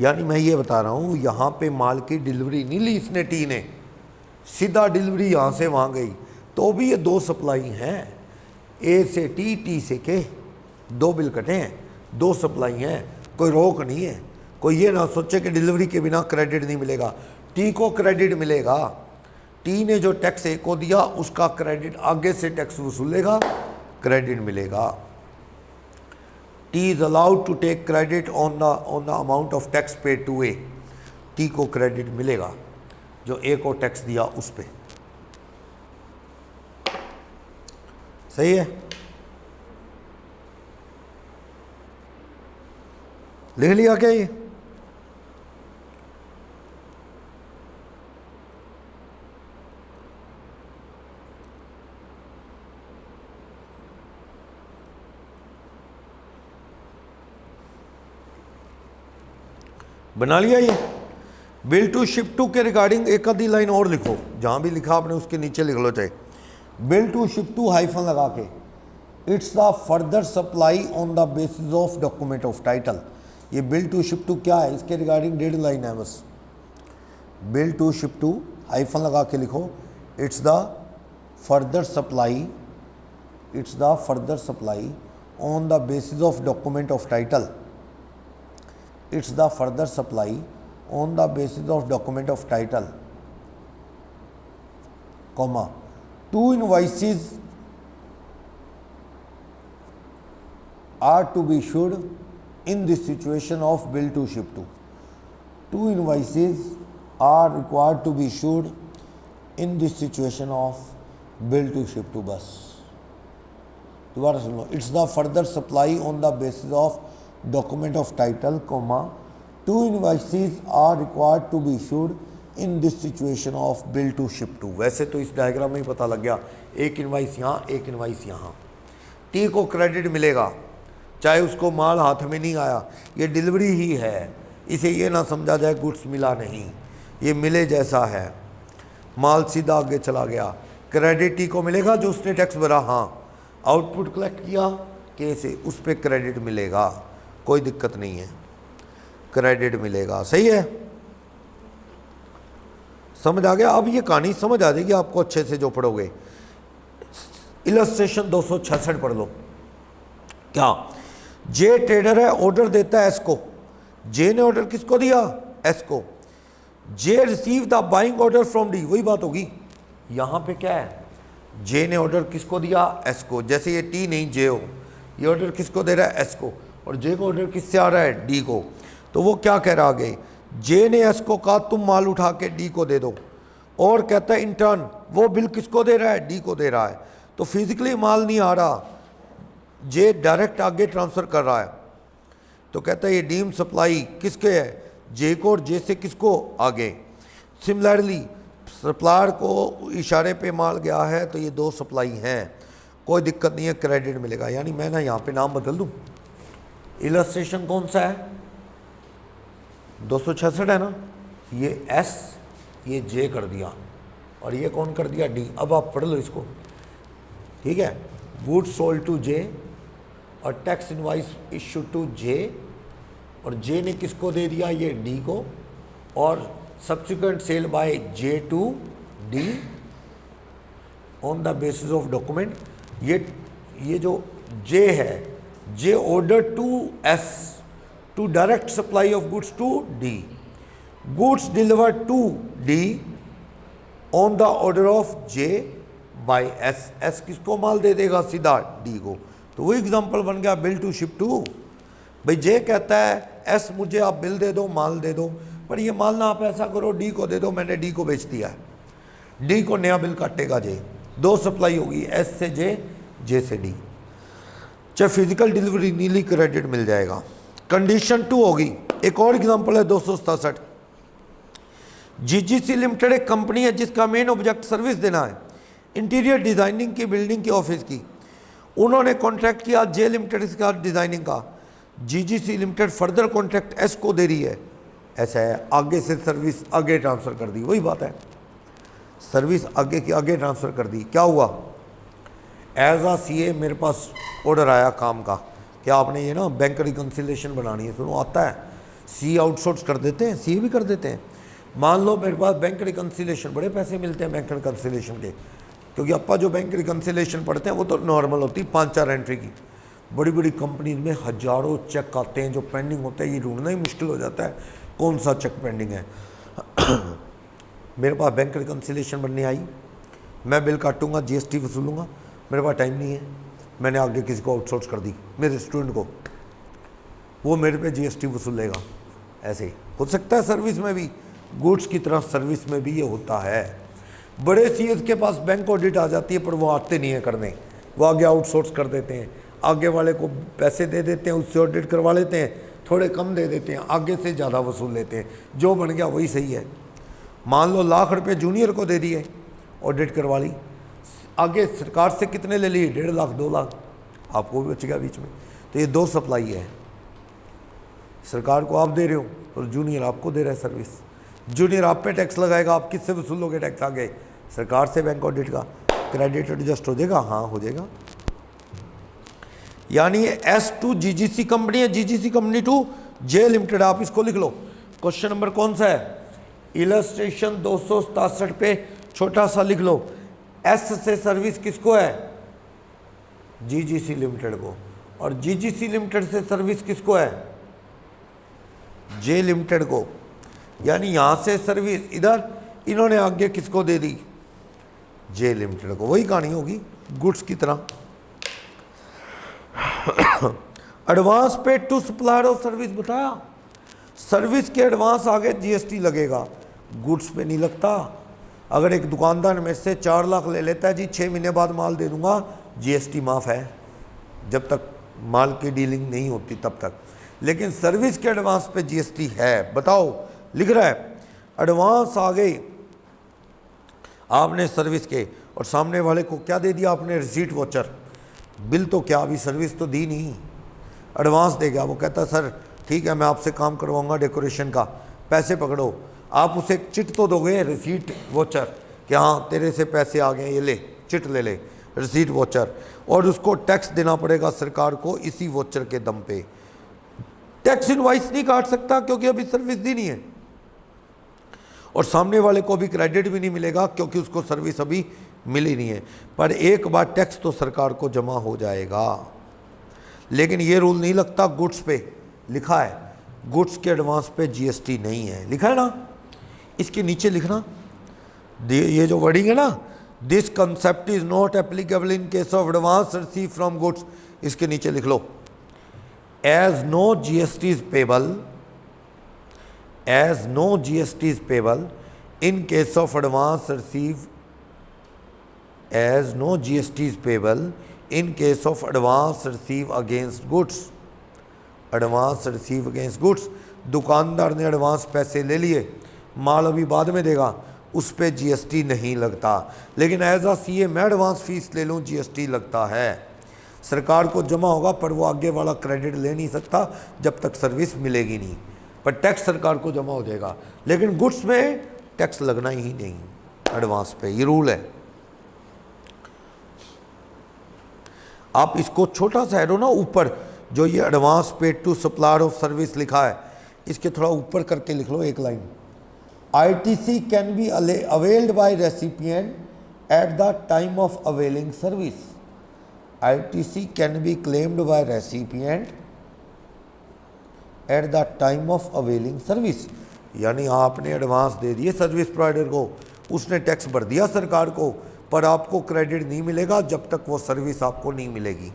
यानी मैं ये बता रहा हूँ, यहाँ पे माल की डिलीवरी नहीं ली इसने टी ने, सीधा डिलीवरी यहाँ से वहाँ गई, तो भी ये 2 सप्लाई हैं, ए से टी, टी से के, 2 बिल कटे हैं, 2 सप्लाई हैं, कोई रोक नहीं है। कोई ये ना सोचे कि डिलीवरी के बिना क्रेडिट नहीं मिलेगा, टी को क्रेडिट मिलेगा, टी ने जो टैक्स ए को दिया उसका क्रेडिट आगे से टैक्स वसूलेगा, क्रेडिट मिलेगा। T is allowed to take credit on the amount of tax paid to A, T को क्रेडिट मिलेगा जो ए को टैक्स दिया उस पे। सही है, लिख लिया क्या ये, बना लिया ये। बिल टू शिप टू के रिगार्डिंग एक आधी लाइन और लिखो, जहां भी लिखा आपने उसके नीचे लिख लो चाहे, bill to ship to hyphen लगा के, it's the further supply on the basis of document of title. ये बिल टू शिप टू क्या है, इसके रिगार्डिंग 1.5 लाइन है बस। Bill to ship to hyphen लगा के लिखो, it's the further supply, it's the further supply on the basis of document of title, it's the further supply on the basis of document of title, comma, 2 invoices are to be issued in this situation of bill to ship to. 2 invoices are required to be issued in this situation of bill to ship to bus. दोबारा सुन लो, it's the further supply on the basis of document of title, comma, 2 invoices are required to be issued in this situation of bill to ship to। वैसे तो इस डायग्राम में ही पता लग गया, एक इनवाइस यहाँ, एक इनवाइस यहाँ। टी को क्रेडिट मिलेगा चाहे उसको माल हाथ में नहीं आया, ये डिलीवरी ही है, इसे ये ना समझा जाए गुड्स मिला नहीं, ये मिले जैसा है, माल सीधा आगे चला गया, क्रेडिट टी को मिलेगा जो उसने टैक्स भरा, हाँ आउटपुट कलेक्ट किया के से, उस पर क्रेडिट मिलेगा, कोई दिक्कत नहीं है, क्रेडिट मिलेगा। सही है, समझ आ गया। अब ये कहानी समझ आ जाएगी आपको अच्छे से जो पढ़ोगे। इलस्ट्रेशन 266 पढ़ लो। क्या, जे ट्रेडर है, ऑर्डर देता है एस को, जे ने ऑर्डर किसको दिया, एस को, J receive the buying order from D, वही बात होगी। यहां पे क्या है, जे ने ऑर्डर किसको दिया, एस को, जैसे ये टी नहीं जे हो, ये ऑर्डर किसको दे रहा है, एस को, और जे को ऑर्डर किससे आ रहा है, डी को। तो वो क्या कह रहा आगे, जे ने एस को कहा तुम माल उठा के डी को दे दो, और कहता है इंटर्न वो बिल किसको दे रहा है, डी को दे रहा है। तो फिजिकली माल नहीं आ रहा, जे डायरेक्ट आगे ट्रांसफ़र कर रहा है, तो कहता है ये डीम सप्लाई किसके है, जे को, और जे से किसको आगे। सिमिलरली सप्लायर को इशारे पे माल गया है तो ये 2 सप्लाई हैं, कोई दिक्कत नहीं है, क्रेडिट मिलेगा। यानी मैं ना यहाँ पे नाम बदल दूँ, इलस्ट्रेशन कौन सा है 266 है ना, ये एस ये जे कर दिया और ये कौन कर दिया डी। अब आप पढ़ लो इसको, ठीक है। गुड्स सोल्ड टू जे और टैक्स इनवाइस इशू टू जे, और जे ने किसको दे दिया ये डी को, और subsequent sale by J to D on the basis of document. ये जो जे है, J order to S to direct supply of goods to D, goods deliver to D on the order of J by S. S किसको माल दे देगा सीधा डी को, तो वो एग्जांपल बन गया बिल टू शिप टू। भाई जे कहता है एस मुझे आप बिल दे दो, माल दे दो, पर ये माल ना आप ऐसा करो डी को दे दो, मैंने डी को बेच दिया है, डी को नया बिल काटेगा जे। 2 सप्लाई होगी, एस से जे, जे से डी। चाहे फिजिकल डिलीवरी नीली क्रेडिट मिल जाएगा। कंडीशन 2 होगी, एक और एग्जांपल है 267। जीजीसी लिमिटेड एक कंपनी है जिसका मेन ऑब्जेक्ट सर्विस देना है, इंटीरियर डिजाइनिंग की, बिल्डिंग की, ऑफिस की। उन्होंने कॉन्ट्रैक्ट किया जे लिमिटेड के साथ डिजाइनिंग का। GGC limited further contract S को दे रही है, ऐसा है, आगे से सर्विस आगे ट्रांसफ़र कर दी, वही बात है, सर्विस आगे की आगे ट्रांसफ़र कर दी। क्या हुआ, एज आ सीए मेरे पास ऑर्डर आया काम का कि आपने ये ना बैंक रिकन्सिलेशन बनानी है। सुनो आता है, सी आउटसोर्स कर देते हैं, सी भी कर देते हैं। मान लो मेरे पास बैंक रिकन्सिलेशन, बड़े पैसे मिलते हैं बैंक रिकन्सिलेशन के, क्योंकि अपा जो बैंक रिकन्सिलेशन पढ़ते हैं वो तो नॉर्मल होती, 5-4 एंट्री की। बड़ी बड़ी कंपनीज में हज़ारों चेक आते हैं जो पेंडिंग होते हैं, ये ढूंढना ही मुश्किल हो जाता है कौन सा चेक पेंडिंग है। मेरे पास बैंक रिकन्सिलेशन बनने आई, मैं बिल काटूंगा, जीएसटी वसूलूंगा, मेरे पास टाइम नहीं है, मैंने आगे किसी को आउटसोर्स कर दी, मेरे स्टूडेंट को, वो मेरे पे जीएसटी वसूलेगा। ऐसे हो सकता है सर्विस में भी, गुड्स की तरह सर्विस में भी ये होता है। बड़े सीएस के पास बैंक ऑडिट आ जाती है पर वो आते नहीं है करने, वो आगे आउटसोर्स कर देते हैं, आगे वाले को पैसे दे देते हैं, उससे ऑडिट करवा लेते हैं, थोड़े कम दे देते हैं, आगे से ज़्यादा वसूल लेते हैं, जो बन गया वही सही है। मान लो लाख रुपए जूनियर को दे दिए, ऑडिट करवा ली, आगे सरकार से कितने ले लिए, 1.5 लाख 2 लाख, आपको भी बच गया बीच में। तो ये 2 सप्लाई है, सरकार को आप दे रहे हो और जूनियर आपको दे रहा है सर्विस। जूनियर आप पे टैक्स लगाएगा, आप किससे वसूलोगे टैक्स, आगे सरकार से, बैंक ऑडिट का। क्रेडिट एडजस्ट हो जाएगा, हाँ हो जाएगा। यानी एस टू जीजीसी कंपनी है, GGC company to J limited, आप इसको लिख लो। क्वेश्चन नंबर कौन सा है, इलस्ट्रेशन 267 पे छोटा सा लिख लो, एस से सर्विस किसको है, जीजीसी लिमिटेड को, और जीजीसी लिमिटेड से सर्विस किसको है, जे लिमिटेड को। यानी यहां से सर्विस इधर, इन्होंने आगे किसको दे दी, जे लिमिटेड को। वही कहानी होगी गुड्स की तरह। Advance paid to supplier of service बताया, सर्विस के एडवांस आगे जीएसटी लगेगा, गुड्स पे नहीं लगता। अगर एक दुकानदार में से 4 लाख ले लेता है, जी 6 महीने बाद माल दे दूंगा, जीएसटी माफ़ है, जब तक माल की डीलिंग नहीं होती तब तक। लेकिन सर्विस के एडवांस पे जीएसटी है। बताओ, लिख रहा है एडवांस आ गए आपने सर्विस के, और सामने वाले को क्या दे दिया आपने, रिसीट वॉचर। बिल तो क्या, अभी सर्विस तो दी नहीं, एडवांस दे गया। वो कहता सर ठीक है मैं आपसे काम करवाऊंगा डेकोरेशन का, पैसे पकड़ो। आप उसे चिट तो दोगे, रिसीट वॉचर, कि हाँ तेरे से पैसे आ गए, ये ले चिट ले ले, रिसीट वॉचर। और उसको टैक्स देना पड़ेगा सरकार को इसी वॉचर के दम पे। टैक्स इनवाइस नहीं काट सकता क्योंकि अभी सर्विस दी नहीं है, और सामने वाले को भी क्रेडिट भी नहीं मिलेगा क्योंकि उसको सर्विस अभी मिली नहीं है। पर एक बार टैक्स तो सरकार को जमा हो जाएगा। लेकिन ये रूल नहीं लगता गुड्स पे, लिखा है गुड्स के एडवांस पे जीएसटी नहीं है, लिखा है ना। इसके नीचे लिखना, ये जो वर्डिंग है ना, this concept is not applicable in case of advance receive from goods, इसके नीचे लिख लो, as no GST is payable, as no GST is payable in case of advance receive, as no GST is payable in case of advance receive against goods, advance receive against goods। दुकानदार ने एडवांस पैसे ले लिए, माल अभी बाद में देगा, उस पर जीएसटी नहीं लगता। लेकिन एज आ सीए मैं एडवांस फीस ले लूँ जीएसटी लगता है। सरकार को जमा होगा पर वो आगे वाला क्रेडिट ले नहीं सकता जब तक सर्विस मिलेगी नहीं, पर टैक्स सरकार को जमा हो जाएगा। लेकिन गुड्स में टैक्स लगना ही नहीं एडवांस पे, ये रूल है। आप इसको छोटा सा एरो ना ऊपर, जो ये advance paid to supplier of service लिखा है, इसके थोड़ा ऊपर करके लिख लो एक line. ITC can be availed by recipient at the time of availing service. ITC can be claimed by recipient at the time of availing service. यानी आपने एडवांस दे दिए सर्विस प्रोवाइडर को, उसने टैक्स भर दिया सरकार को, पर आपको क्रेडिट नहीं मिलेगा जब तक वो सर्विस आपको नहीं मिलेगी।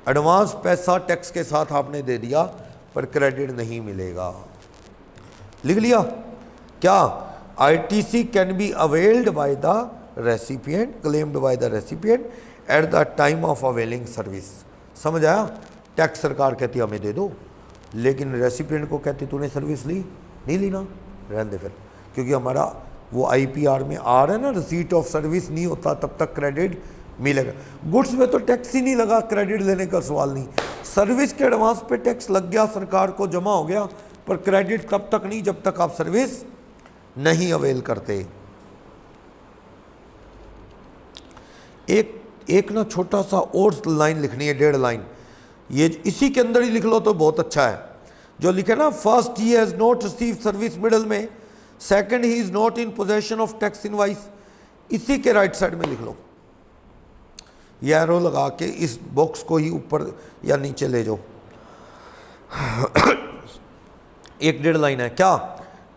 एडवांस पैसा टैक्स के साथ आपने दे दिया पर क्रेडिट नहीं मिलेगा। लिख लिया क्या? ITC can be availed by the recipient, claimed by the recipient at the time of availing service. समझ आया? टैक्स सरकार कहती है हमें दे दो, लेकिन रेसिपिएंट को कहती तूने सर्विस ली नहीं ली ना, रहने दे फिर, क्योंकि हमारा वो IPR में आ रहा है ना, रिसीट ऑफ सर्विस नहीं होता तब तक क्रेडिट मिलेगा। गुड्स में तो टैक्स ही नहीं लगा, क्रेडिट लेने का सवाल नहीं। सर्विस के एडवांस पे टैक्स लग गया, सरकार को जमा हो गया, पर क्रेडिट तब तक नहीं जब तक आप सर्विस नहीं अवेल करते। एक ना छोटा सा और लाइन लिखनी है, 1.5 लाइन, ये इसी के अंदर ही लिख लो तो बहुत अच्छा है। जो लिखे ना, first he has not receive service middle में, second he is not in possession of tax invoice, इसी के राइट साइड में लिख लो। ये एरो लगा के इस बॉक्स को ही ऊपर या नीचे ले जाओ। 1.5 लाइन है क्या?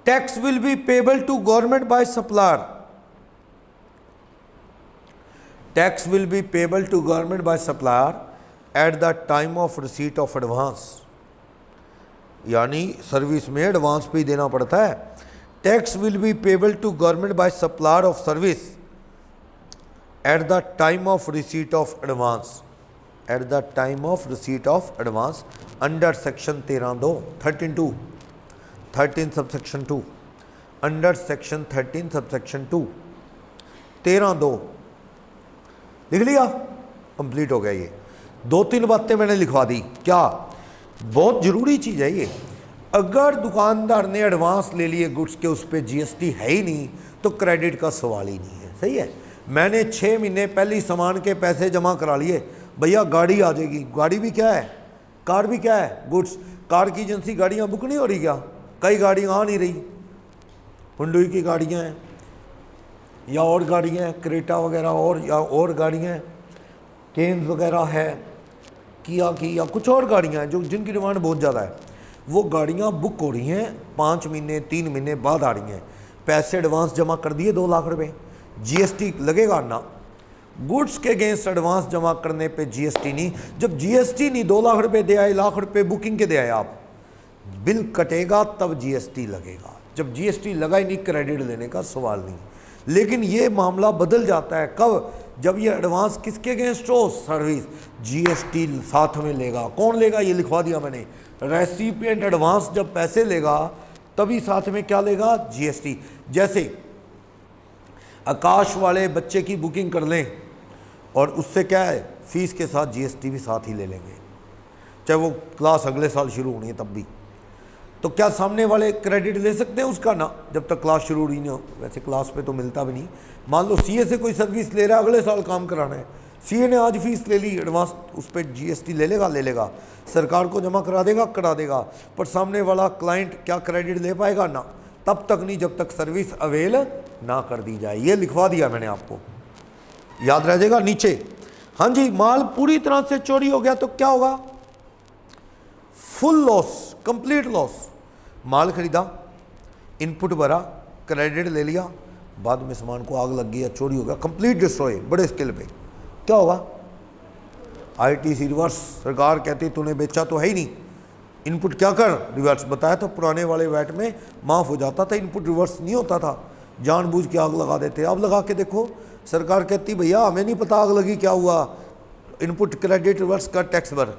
Tax will be payable to government by supplier. Tax will be payable to government by supplier at the time of receipt of advance. यानी सर्विस में एडवांस पे ही देना पड़ता है। Tax will be payable to government by supplier of service at the time of receipt of advance, at the time of receipt of advance under section 13 subsection 2, under section 13 subsection 2, 13(2) लिख लिया, कंप्लीट हो गया। ये 2-3 बातें मैंने लिखवा दी। क्या? बहुत ज़रूरी चीज़ है ये। अगर दुकानदार ने एडवांस ले लिए गुड्स के, उस पर GST है ही नहीं, तो क्रेडिट का सवाल ही नहीं है। सही है? मैंने 6 महीने पहले ही सामान के पैसे जमा करा लिए, भैया गाड़ी आ जाएगी। गाड़ी भी क्या है, कार भी क्या है, गुड्स। कार की एजेंसी गाड़ियाँ बुक नहीं हो रही क्या? कई गाड़ियाँ आ नहीं रही, हुंडई की गाड़ियाँ हैं या और गाड़ियाँ हैं, क्रेटा वगैरह और गाड़ियाँ हैं, केन्स वगैरह है, किया की या कुछ और गाड़ियाँ हैं जो जिनकी डिमांड बहुत ज़्यादा है। वो गाड़ियाँ बुक हो रही हैं, 5 महीने 3 महीने बाद आ रही हैं। पैसे एडवांस जमा कर दिए 2 लाख रुपए, GST लगेगा ना। गुड्स के अगेंस्ट एडवांस जमा करने पे GST नहीं। जब GST नहीं 2 लाख रुपए दे आए, लाख रुपए बुकिंग के दे आए, आप बिल कटेगा तब GST लगेगा। जब GST लगा ही नहीं, क्रेडिट लेने का सवाल नहीं। लेकिन ये मामला बदल जाता है कब? जब ये एडवांस किसके अगेंस्ट हो? सर्विस। GST साथ में लेगा। कौन लेगा? ये लिखवा दिया मैंने। रेसिपिएंट एडवांस जब पैसे लेगा तभी साथ में क्या लेगा? GST। जैसे आकाश वाले बच्चे की बुकिंग कर लें और उससे क्या है, फीस के साथ GST भी साथ ही ले लेंगे, चाहे वो क्लास अगले साल शुरू होनी है तब भी। तो क्या सामने वाले क्रेडिट ले सकते हैं उसका? ना, जब तक क्लास शुरू नहीं हो। वैसे क्लास पे तो मिलता भी नहीं। मान लो CA से कोई सर्विस ले रहा है, अगले साल काम कराना है, CA ने आज फीस ले ली, एडवांस उस पर GST ले लेगा, सरकार को जमा करा देगा, पर सामने वाला क्लाइंट क्या क्रेडिट ले पाएगा? ना, तब तक नहीं जब तक सर्विस अवेल ना कर दी जाए। ये लिखवा दिया मैंने, आपको याद रह जाएगा नीचे। हाँ जी, माल पूरी तरह से चोरी हो गया तो क्या होगा? Full loss, complete loss. माल खरीदा, इनपुट भरा, क्रेडिट ले लिया, बाद में सामान को आग लग गई या चोरी हो गया, कंप्लीट डिस्ट्रॉय, बड़े स्केल पे, क्या होगा? ITC reverse. सरकार कहती तूने बेचा तो है ही नहीं, इनपुट क्या कर? रिवर्स। बताया तो पुराने वाले वैट में माफ़ हो जाता था, इनपुट रिवर्स नहीं होता था, जानबूझ के आग लगा देते। अब लगा के देखो, सरकार कहती भैया हमें नहीं पता आग लगी क्या हुआ, इनपुट क्रेडिट रिवर्स का टैक्स भर।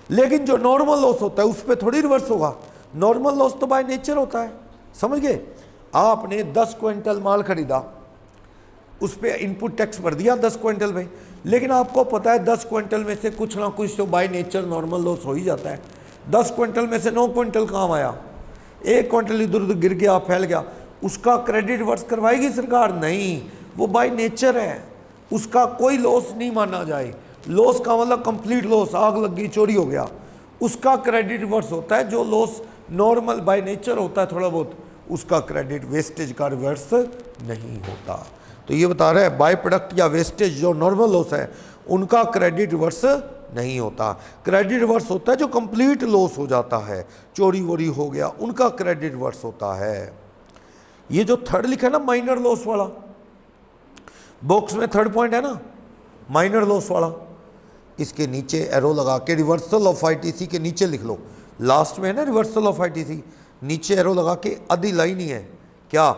लेकिन जो नॉर्मल लॉस होता है उस पर थोड़ी रिवर्स होगा। नॉर्मल लॉस तो बाय नेचर होता है, समझ गए? आपने 10 क्विंटल माल खरीदा, उस पर इनपुट टैक्स भर दिया 10 क्विंटल में, लेकिन आपको पता है 10 क्विंटल में से कुछ ना कुछ तो बाय नेचर नॉर्मल लॉस हो ही जाता है। 10 क्विंटल में से 9 क्विंटल काम आया, 1 क्विंटल इधर उधर गिर गया, फैल गया, उसका क्रेडिट रिवर्स करवाएगी सरकार? नहीं, वो बाय नेचर है, उसका कोई लॉस नहीं माना जाए। लॉस का मतलब कंप्लीट लॉस, आग लग गई, चोरी हो गया, उसका क्रेडिट रिवर्स होता है। जो लॉस नॉर्मल बाय नेचर होता है थोड़ा बहुत, उसका क्रेडिट वेस्टेज का रिवर्स नहीं होता। तो ये बता रहा है बाय प्रोडक्ट या वेस्टेज जो नॉर्मल लॉस है उनका क्रेडिट रिवर्स नहीं होता। क्रेडिट रिवर्स होता है जो कंप्लीट लॉस हो जाता है, चोरी वोरी हो गया, उनका क्रेडिट रिवर्स होता है। ये जो थर्ड लिखा है ना माइनर लॉस वाला, बॉक्स में थर्ड पॉइंट है ना माइनर लॉस वाला, इसके नीचे एरो लगा के रिवर्सल ऑफ आईटीसी के नीचे लिख लो, लास्ट में है ना रिवर्सल ऑफ आईटीसी, नीचे एरो लगा के आधी लाइन ही है क्या,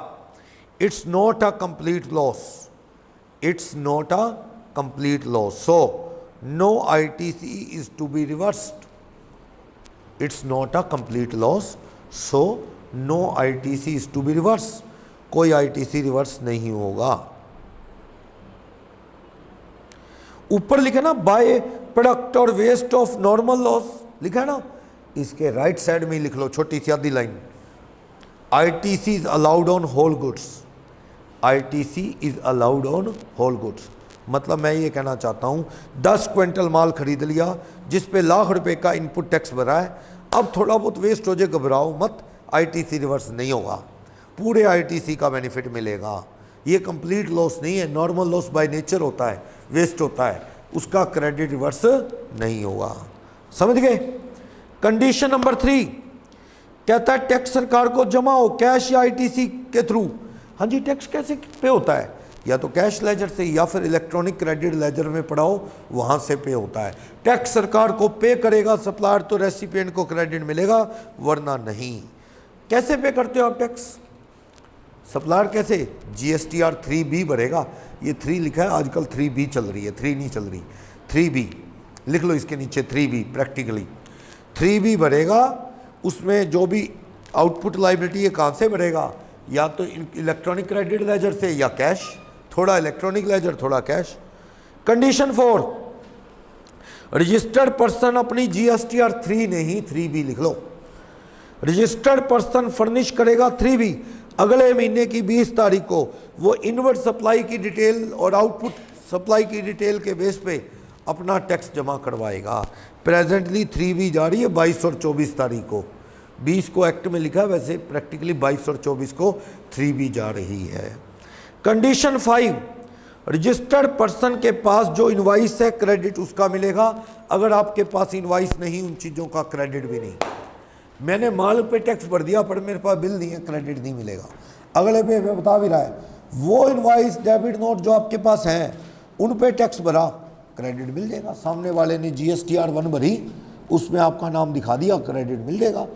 it's not a complete loss, it's not a complete loss, so no ITC is to be reversed, it's not a complete loss, so no ITC is to be reverse, कोई आईटीसी रिवर्स नहीं होगा। ऊपर लिखा ना बाय प्रोडक्ट और वेस्ट ऑफ नॉर्मल लॉस लिखा है ना, इसके राइट साइड में ही लिख लो छोटी सी आधी line, ITC is allowed on whole goods, ITC is allowed on whole goods. मतलब मैं ये कहना चाहता हूँ 10 क्विंटल माल खरीद लिया जिस पे ₹1,00,000 का इनपुट टैक्स भरा है, अब थोड़ा बहुत वेस्ट हो जाए घबराओ मत, आईटीसी रिवर्स नहीं होगा, पूरे आईटीसी का बेनिफिट मिलेगा। ये कंप्लीट लॉस नहीं है, नॉर्मल लॉस बाय नेचर होता है, वेस्ट होता है, उसका क्रेडिट रिवर्स नहीं होगा। समझ गए? कंडीशन नंबर 3 कहता है टैक्स सरकार को जमा हो कैश या आईटीसी के थ्रू। हाँ जी, टैक्स कैसे पे होता है? या तो कैश लेजर से या फिर इलेक्ट्रॉनिक क्रेडिट लेजर में पढ़ाओ, वहाँ से पे होता है। टैक्स सरकार को पे करेगा सप्लायर तो रेसिपिएंट को क्रेडिट मिलेगा, वरना नहीं। कैसे पे करते हो आप टैक्स? सप्लायर कैसे? GSTR 3B भरेगा, ये 3 लिखा है आजकल, 3B चल रही है, 3 नहीं चल रही, 3B लिख लो इसके नीचे, 3B प्रैक्टिकली 3B भरेगा। उसमें जो भी आउटपुट लायबिलिटी है कहाँ से भरेगा? या तो इलेक्ट्रॉनिक क्रेडिट लेजर से या कैश, थोड़ा इलेक्ट्रॉनिक लेजर थोड़ा कैश। कंडीशन 4 रजिस्टर्ड पर्सन अपनी GSTR 3 नहीं 3B लिख लो, रजिस्टर्ड पर्सन फर्निश करेगा 3B, अगले महीने की 20 तारीख को वो इनवर्ड सप्लाई की डिटेल और आउटपुट सप्लाई की डिटेल के बेस पे अपना टैक्स जमा करवाएगा। प्रेजेंटली 3B जा रही है 22 और 24 तारीख को, 20 को एक्ट में लिखा है, वैसे प्रैक्टिकली 22 और 24 को 3B जा रही है। कंडीशन 5 रजिस्टर्ड पर्सन के पास जो इनवाइस है क्रेडिट उसका मिलेगा, अगर आपके पास इनवाइस नहीं उन चीज़ों का क्रेडिट भी नहीं। मैंने माल पे टैक्स भर दिया पर मेरे पास बिल नहीं है, क्रेडिट नहीं मिलेगा। अगले पे बता भी रहा है, वो इनवाइस डेबिट नोट जो आपके पास हैं उन पे टैक्स भरा, क्रेडिट मिल जाएगा। सामने वाले ने GSTR 1 भरी, उसमें आपका नाम दिखा दिया, क्रेडिट मिल जाएगा।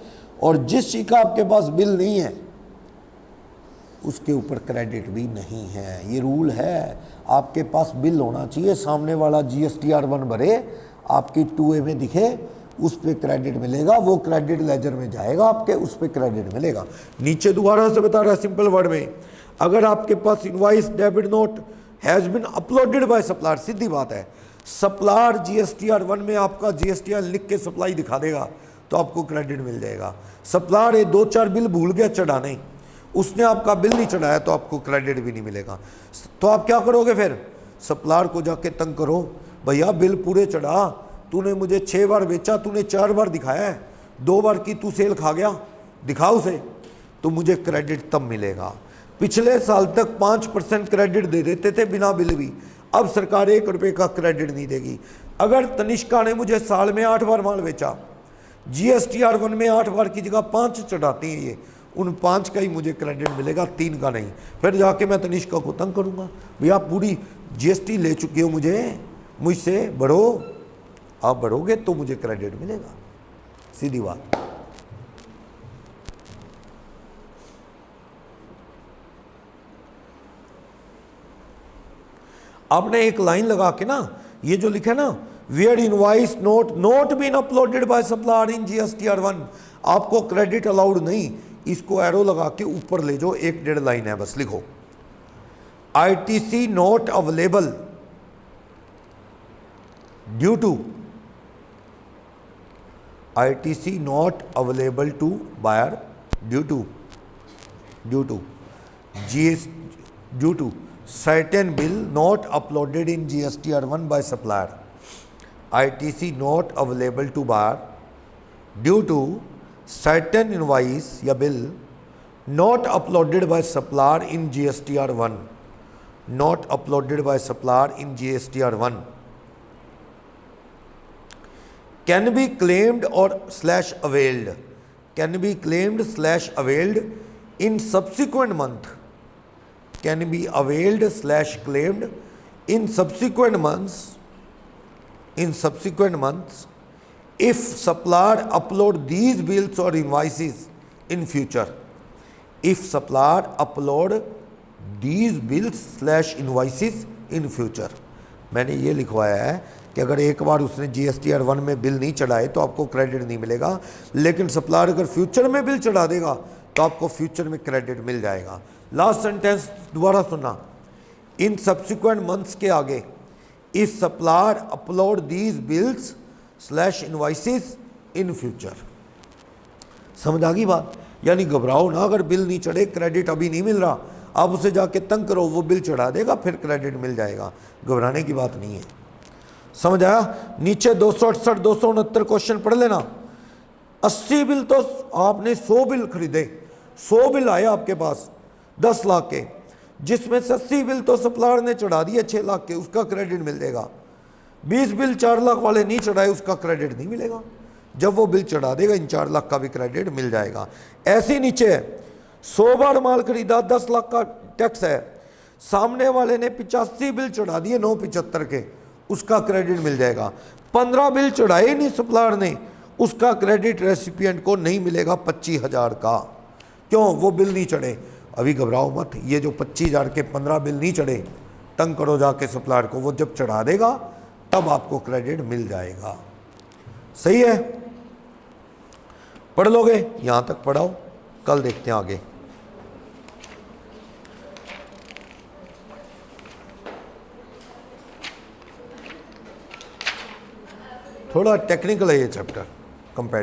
और जिस चीज़ का आपके पास बिल नहीं है उसके ऊपर क्रेडिट भी नहीं है। ये रूल है, आपके पास बिल होना चाहिए, सामने वाला GSTR 1 भरे, आपकी 2A में दिखे, उस पर क्रेडिट मिलेगा, वो क्रेडिट लेजर में जाएगा आपके, उस पर क्रेडिट मिलेगा। नीचे दोबारा से बता रहा है सिंपल वर्ड में, अगर आपके पास invoice debit note has been uploaded by supplier, सीधी बात है, सप्लायर GSTR 1 में आपका GSTR लिख के सप्लाई दिखा देगा तो आपको क्रेडिट मिल जाएगा। सप्लायर 2-4 बिल भूल गया चढ़ाने, उसने आपका बिल नहीं चढ़ाया तो आपको क्रेडिट भी नहीं मिलेगा। तो आप क्या करोगे फिर? सप्लायर को जाके तंग करो, भैया बिल पूरे चढ़ा, तूने मुझे 6 बार बेचा, तूने 4 बार दिखाया है, 2 बार की तू सेल खा गया, दिखा उसे, तो मुझे क्रेडिट तब मिलेगा। पिछले साल तक 5% क्रेडिट दे देते थे बिना बिल भी, अब सरकार ₹1 का क्रेडिट नहीं देगी। अगर तनिष्का ने मुझे साल में 8 बार माल बेचा, GSTR 1 में 8 बार की जगह 5 चढ़ाती हैं ये, उन 5 का ही मुझे क्रेडिट मिलेगा, 3 का नहीं। फिर जाके मैं तनिष्का को तंग करूँगा, भैया पूरी GST ले चुकी हो मुझसे बढ़ो, आप बढ़ोगे तो मुझे क्रेडिट मिलेगा, सीधी बात। आपने एक लाइन लगा के ना, ये जो लिखा है ना, where invoice not been uploaded by supplier in GSTR 1, आपको क्रेडिट अलाउड नहीं, इसको एरो लगा के ऊपर ले जाओ, 1-1.5 लाइन है बस, लिखो ITC not available due to ITC not available to buyer due to certain bill not uploaded in GSTR1 by supplier. ITC not available to buyer due to certain invoice या bill not uploaded by supplier in GSTR1, not uploaded by supplier in GSTR1 can be claimed or slash availed, can be claimed slash availed in subsequent month, can be availed slash claimed in subsequent months, if supplier upload these bills or invoices in future, if supplier upload these bills slash invoices in future। मैंने ये लिखवाया है कि अगर एक बार उसने GSTR1 में बिल नहीं चढ़ाए तो आपको क्रेडिट नहीं मिलेगा, लेकिन सप्लायर अगर फ्यूचर में बिल चढ़ा देगा तो आपको फ्यूचर में क्रेडिट मिल जाएगा। लास्ट सेंटेंस दोबारा सुनना, इन सब्सिक्वेंट मंथ्स के आगे if supplier upload these bills slash invoices in future. समझ आ गई बात? यानी घबराओ ना, अगर बिल नहीं चढ़े, क्रेडिट अभी नहीं मिल रहा, आप उसे जाके तंग करो, वो बिल चढ़ा देगा, फिर क्रेडिट मिल जाएगा। घबराने की बात नहीं है। समझ आया? नीचे 268 269 क्वेश्चन पढ़ लेना। 80 बिल तो आपने 100 बिल खरीदे, 100 बिल आए आपके पास 10 लाख के, जिसमें से 80 बिल तो सप्लायर ने चढ़ा दिए 6 लाख के, उसका क्रेडिट मिल जाएगा। 20 बिल 4 लाख वाले नहीं चढ़ाए, उसका क्रेडिट नहीं मिलेगा। जब वो बिल चढ़ा देगा इन 4 लाख का भी क्रेडिट मिल जाएगा। ऐसे नीचे 100 बार माल खरीदा, 10 लाख का टैक्स है, सामने वाले ने 85 बिल चढ़ा दिए 975 के, उसका क्रेडिट मिल जाएगा। 15 बिल चढ़ाए नहीं सप्लायर ने, उसका क्रेडिट रेसिपिएंट को नहीं मिलेगा 25,000 का। क्यों? वो बिल नहीं चढ़े। अभी घबराओ मत, ये जो 25,000 के 15 बिल नहीं चढ़े, तंग करो जाके सप्लायर को, वो जब चढ़ा देगा तब आपको क्रेडिट मिल जाएगा। सही है? पढ़ लोगे? यहां तक पढ़ाओ, कल देखते हैं आगे। थोड़ा टेक्निकल है ये चैप्टर कंपेयर